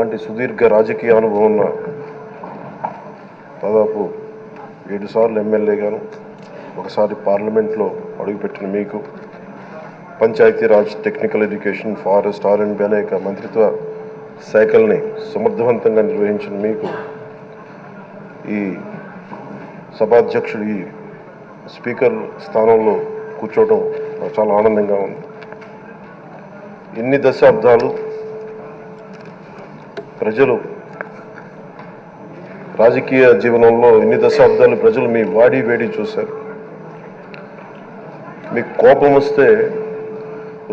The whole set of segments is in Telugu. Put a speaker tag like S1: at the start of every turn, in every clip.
S1: అలాంటి సుదీర్ఘ రాజకీయ అనుభవం ఉన్న దాదాపు 7 సార్లు ఎమ్మెల్యేగాను ఒకసారి పార్లమెంట్లో అడుగుపెట్టిన మీకు Panchayati Raj, technical education, forest, R&B అనేక మంత్రిత్వ శాఖల్ని సమర్థవంతంగా నిర్వహించిన మీకు ఈ సభాధ్యక్షుడు ఈ స్పీకర్ స్థానంలో కూర్చోవడం చాలా ఆనందంగా ఉంది. ఎన్ని దశాబ్దాలు ప్రజలు రాజకీయ జీవనంలో ఎన్ని దశాబ్దాలు ప్రజలు మీ వాడి వేడి చూశారు. మీకు కోపం వస్తే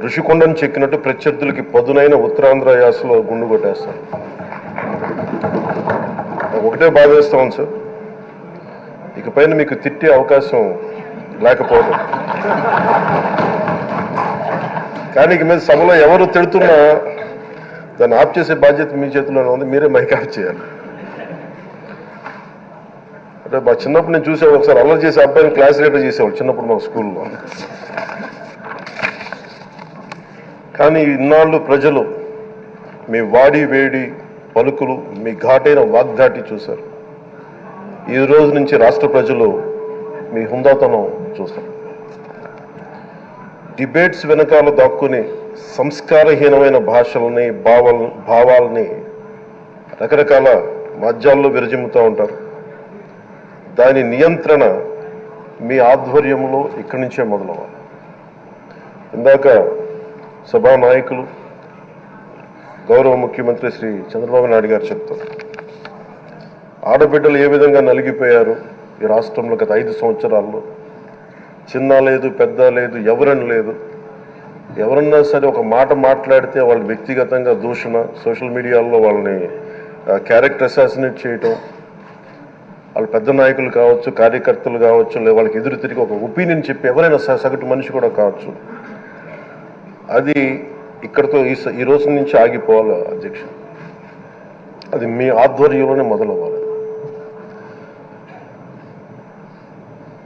S1: ఋషికొండను చెక్కినట్టు ప్రత్యర్థులకి పదునైన ఉత్తరాంధ్ర యాసలో గుండు కొట్టేస్తారు. ఒకటే బాధేస్తా ఉంది సార్, ఇకపైన మీకు తిట్టే అవకాశం లేకపోవడం. కానీ ఇక మీద సభలో ఎవరు తిడుతున్నా దాన్ని ఆఫ్ చేసే బాధ్యత మీ చేతిలోనే ఉంది. మీరే మైక్ ఆఫ్ చేయాలి. అంటే మా చిన్నప్పుడు నేను చూసేవాడు, ఒకసారి అల్లరి చేసే అబ్బాయిని క్లాస్ లీడర్ చేసేవాడు చిన్నప్పుడు మా స్కూల్లో. కానీ ఇన్నాళ్ళు ప్రజలు మీ వాడి వేడి పలుకులు, మీ ఘాటైన వాగ్దాటి చూశారు. ఈ రోజు నుంచి రాష్ట్ర ప్రజలు మీ హుందాతనం చూస్తారు. డిబేట్స్ వెనకాల దాక్కుని సంస్కారహీనమైన భాషల్ని, భావాల్ని రకరకాల మాధ్యాల్లో విరజిమ్ముతూ ఉంటారు. దాని నియంత్రణ మీ ఆధ్వర్యంలో ఇక్కడి నుంచే మొదలవ్వాలి. ఇందాక సభానాయకులు గౌరవ ముఖ్యమంత్రి శ్రీ చంద్రబాబు నాయుడు గారు చెప్తారు, ఆడబిడ్డలు ఏ విధంగా నలిగిపోయారు ఈ రాష్ట్రంలో గత 5 సంవత్సరాల్లో. చిన్న లేదు, పెద్ద లేదు, ఎవరని లేదు. ఎవరన్నా సరే ఒక మాట మాట్లాడితే వాళ్ళు వ్యక్తిగతంగా దూషణ, సోషల్ మీడియాలో వాళ్ళని క్యారెక్టర్ అసాసినేట్ చేయటం, వాళ్ళు పెద్ద నాయకులు కావచ్చు, కార్యకర్తలు కావచ్చు, లేదా వాళ్ళకి ఎదురు తిరిగి ఒక ఒపీనియన్ చెప్పి ఎవరైనా సగటు మనిషి కూడా కావచ్చు. అది ఇక్కడితో ఈ రోజు నుంచి ఆగిపోవాలి అధ్యక్ష. అది మీ ఆధ్వర్యంలోనే మొదలవ్వాలి.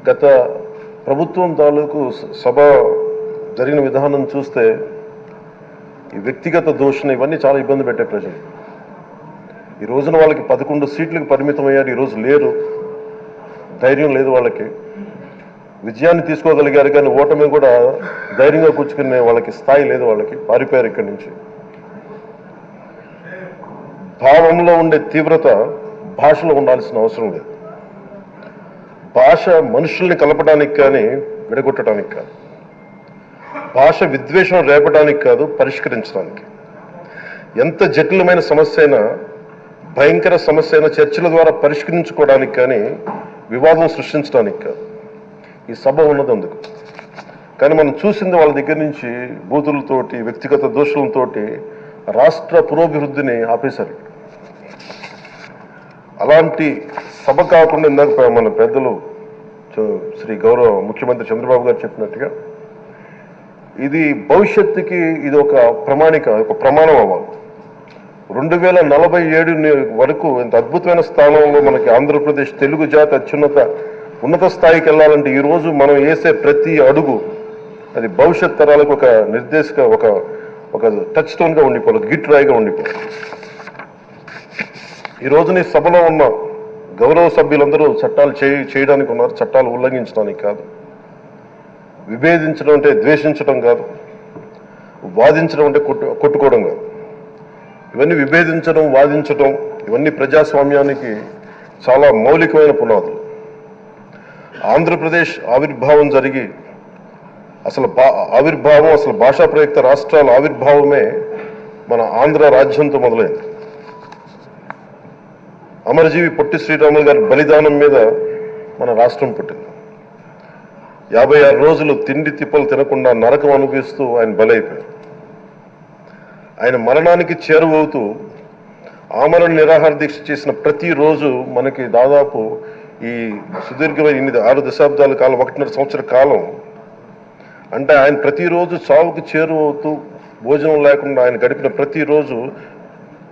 S1: గత ప్రభుత్వం తాలూకు సభ జరిగిన విధానం చూస్తే ఈ వ్యక్తిగత దూషణ ఇవన్నీ చాలా ఇబ్బంది పెట్టే ప్రజలు. ఈ రోజున వాళ్ళకి 11 సీట్లకు పరిమితం అయ్యారు, ఈరోజు లేరు, ధైర్యం లేదు వాళ్ళకి. విజయాన్ని తీసుకోగలిగారు కానీ ఓటమి కూడా ధైర్యంగా కూర్చుకునే వాళ్ళకి స్థాయి లేదు, వాళ్ళకి పారిపోయారు ఇక్కడి నుంచి. భావంలో ఉండే తీవ్రత భాషలో ఉండాల్సిన అవసరం లేదు. భాష మనుషుల్ని కలపడానికి కానీ విడగొట్టడానికి కాదు. భాష విద్వేషం రేపడానికి కాదు, పరిష్కరించడానికి. ఎంత జటిలమైన సమస్య అయినా, భయంకర సమస్య అయినా చర్చల ద్వారా పరిష్కరించుకోవడానికి కానీ వివాదం సృష్టించడానికి కాదు. ఈ సభ ఉన్నది అందుకు. కానీ మనం చూసింది వాళ్ళ దగ్గర నుంచి బూతులతోటి, వ్యక్తిగత దోషులతోటి రాష్ట్ర పురోభివృద్ధిని ఆపేశారు. అలాంటి సభ కాకుండా ఇందాక మన పెద్దలు శ్రీ గౌరవ ముఖ్యమంత్రి చంద్రబాబు గారు చెప్పినట్టుగా ఇది భవిష్యత్తుకి ఇది ఒక ప్రమాణిక, ఒక ప్రమాణం అవ్వాలి. 2047 వరకు ఇంత అద్భుతమైన స్థానంలో మనకి ఆంధ్రప్రదేశ్ తెలుగు జాతి ఉన్నత స్థాయికి వెళ్ళాలంటే ఈరోజు మనం వేసే ప్రతి అడుగు అది భవిష్యత్ తరాలకు ఒక నిర్దేశక, ఒక టచ్ స్టోన్గా ఉండిపోవాలి, గిట్ రాయిగా ఉండిపోవాలి. ఈ రోజున ఈ సభలో ఉన్న గౌరవ సభ్యులందరూ చట్టాలు చేయడానికి ఉన్నారు, చట్టాలు ఉల్లంఘించడానికి కాదు. విభేదించడం అంటే ద్వేషించడం కాదు, వాదించడం అంటే కొట్టుకోవడం కాదు. ఇవన్నీ విభేదించడం, వాదించడం ఇవన్నీ ప్రజాస్వామ్యానికి చాలా మౌలికమైన పునాదులు. ఆంధ్రప్రదేశ్ ఆవిర్భావం జరిగి అసలు భాషా ప్రయుక్త రాష్ట్రాల ఆవిర్భావమే మన ఆంధ్ర రాజ్యంతో మొదలైంది. అమరజీవి పొట్టి శ్రీరాములు గారి బలిదానం మీద మన రాష్ట్రం పుట్టింది. 56 రోజులు తిండి తిప్పలు తినకుండా నరకం అనుభవిస్తూ ఆయన బలైపోయారు. ఆయన మరణానికి చేరువవుతూ ఆమరణ నిరాహార దీక్ష చేసిన ప్రతిరోజు మనకి దాదాపు ఈ సుదీర్ఘమైన 6 దశాబ్దాల కాలం, 1.5 సంవత్సర కాలం అంటే ఆయన ప్రతిరోజు చావుకు చేరువవుతూ భోజనం లేకుండా ఆయన గడిపిన ప్రతిరోజు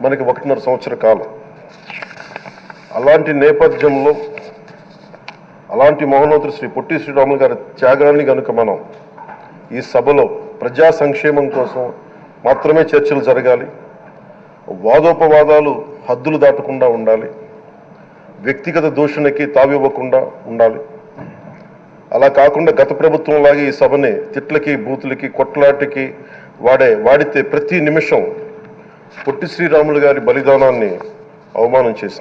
S1: మనకి 1.5 సంవత్సర కాలం. అలాంటి నేపథ్యంలో అలాంటి మహోన్నతుడు శ్రీ పొట్టి శ్రీరాములు గారి త్యాగాన్ని కనుక మనం ఈ సభలో ప్రజా సంక్షేమం కోసం మాత్రమే చర్చలు జరగాలి, వాదోపవాదాలు హద్దులు దాటకుండా ఉండాలి, వ్యక్తిగత దూషణకి తావివ్వకుండా ఉండాలి. అలా కాకుండా గత ప్రభుత్వంలాగే ఈ సభని తిట్లకి, బూతులకి, కొట్లాటికి వాడితే ప్రతి నిమిషం పొట్టి శ్రీరాములు గారి బలిదానాన్ని అవమానం చేసింది.